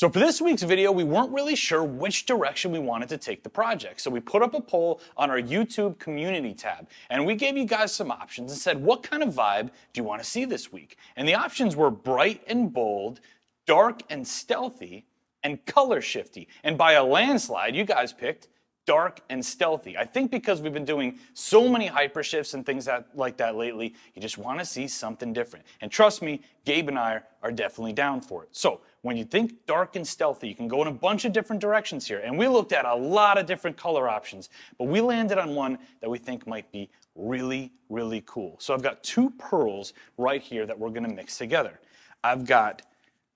So for this week's video, we weren't really sure which direction we wanted to take the project. So we put up a poll on our YouTube community tab, and we gave you guys some options and said, what kind of vibe do you want to see this week? And the options were bright and bold, dark and stealthy, and color shifty. And by a landslide, you guys picked dark and stealthy. I think because we've been doing so many hyper shifts and things like that lately, you just want to see something different. And trust me, Gabe and I are definitely down for it. So when you think dark and stealthy, you can go in a bunch of different directions here. And we looked at a lot of different color options, but we landed on one that we think might be really, really cool. So I've got two pearls right here that we're going to mix together. I've got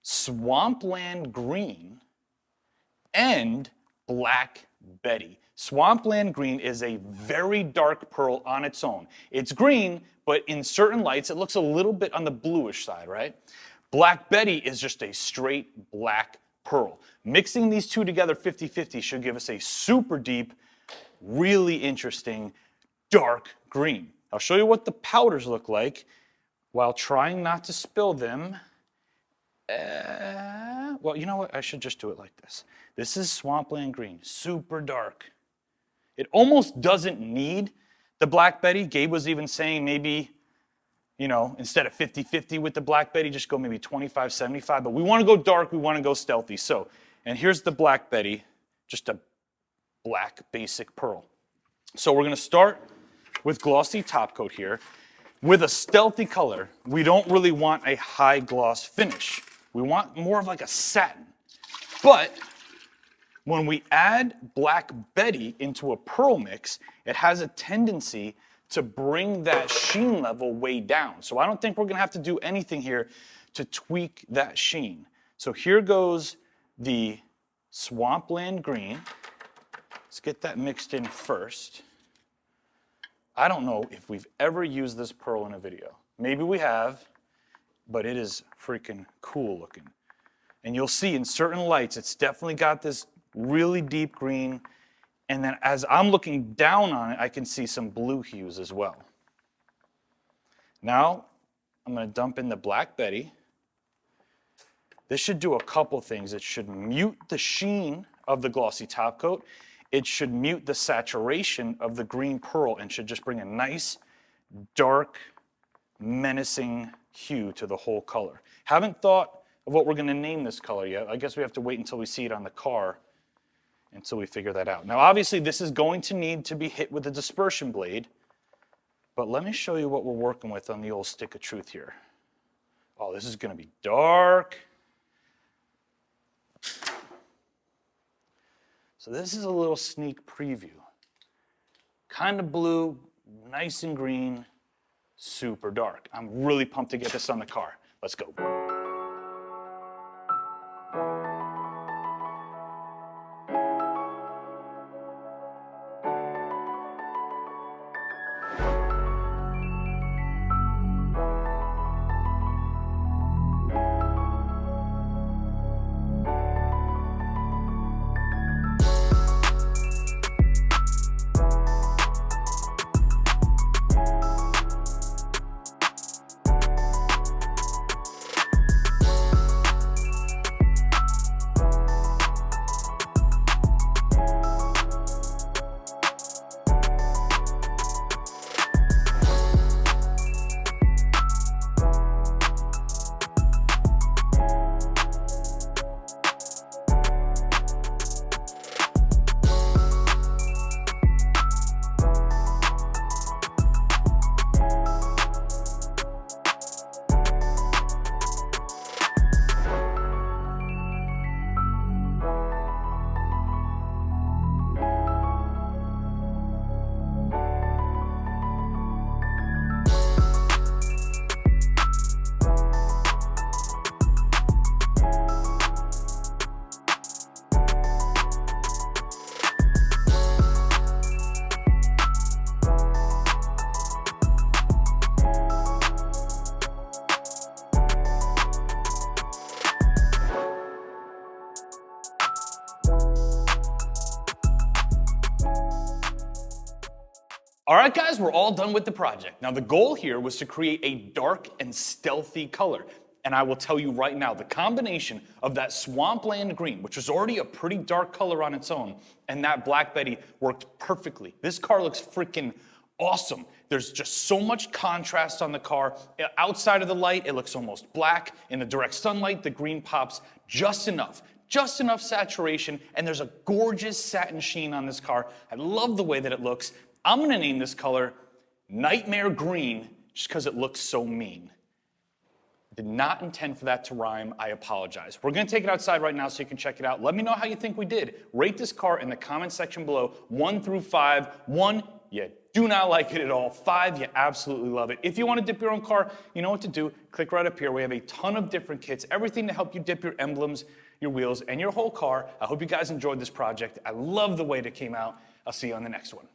Swampland Green and Black Betty. Swampland Green is a very dark pearl on its own. It's green, but in certain lights, it looks a little bit on the bluish side, right? Black Betty is just a straight black pearl. Mixing these two together 50-50 should give us a super deep, really interesting, dark green. I'll show you what the powders look like while trying not to spill them. Well, you know what? I should just do it like this. This is Swampland Green, super dark. It almost doesn't need the Black Betty. Gabe was even saying maybe, you know, instead of 50-50 with the Black Betty, just go maybe 25-75. But we want to go dark, we want to go stealthy. So, and here's the Black Betty, just a black basic pearl. So we're going to start with glossy top coat here. With a stealthy color, we don't really want a high gloss finish. We want more of like a satin. But when we add Black Betty into a pearl mix, it has a tendency to bring that sheen level way down. So I don't think we're going to have to do anything here to tweak that sheen. So here goes the Swampland Green. Let's get that mixed in first. I don't know if we've ever used this pearl in a video. Maybe we have, but it is freaking cool looking. And you'll see in certain lights, it's definitely got this really deep green. And then as I'm looking down on it, I can see some blue hues as well. Now, I'm going to dump in the Black Betty. This should do a couple things. It should mute the sheen of the glossy top coat. It should mute the saturation of the green pearl and should just bring a nice, dark, menacing hue to the whole color. Haven't thought of what we're going to name this color yet. I guess we have to wait until we see it on the car until we figure that out. Now, obviously, this is going to need to be hit with a dispersion blade, but let me show you what we're working with on the old stick of truth here. Oh, this is going to be dark. So this is a little sneak preview. Kind of blue, nice and green, super dark. I'm really pumped to get this on the car. Let's go. All right, guys, we're all done with the project. Now, the goal here was to create a dark and stealthy color. And I will tell you right now, the combination of that Swampland green, which was already a pretty dark color on its own, and that Black Betty worked perfectly. This car looks freaking awesome. There's just so much contrast on the car. Outside of the light, it looks almost black. In the direct sunlight, the green pops just enough saturation, and there's a gorgeous satin sheen on this car. I love the way that it looks. I'm gonna name this color Nightmare Green just because it looks so mean. Did not intend for that to rhyme. I apologize. We're going to take it outside right now so you can check it out. Let me know how you think we did. Rate this car in the comment section below, 1 through 5. 1, you do not like it at all. 5, you absolutely love it. If you want to dip your own car, you know what to do. Click right up here. We have a ton of different kits, everything to help you dip your emblems, your wheels, and your whole car. I hope you guys enjoyed this project. I love the way it came out. I'll see you on the next one.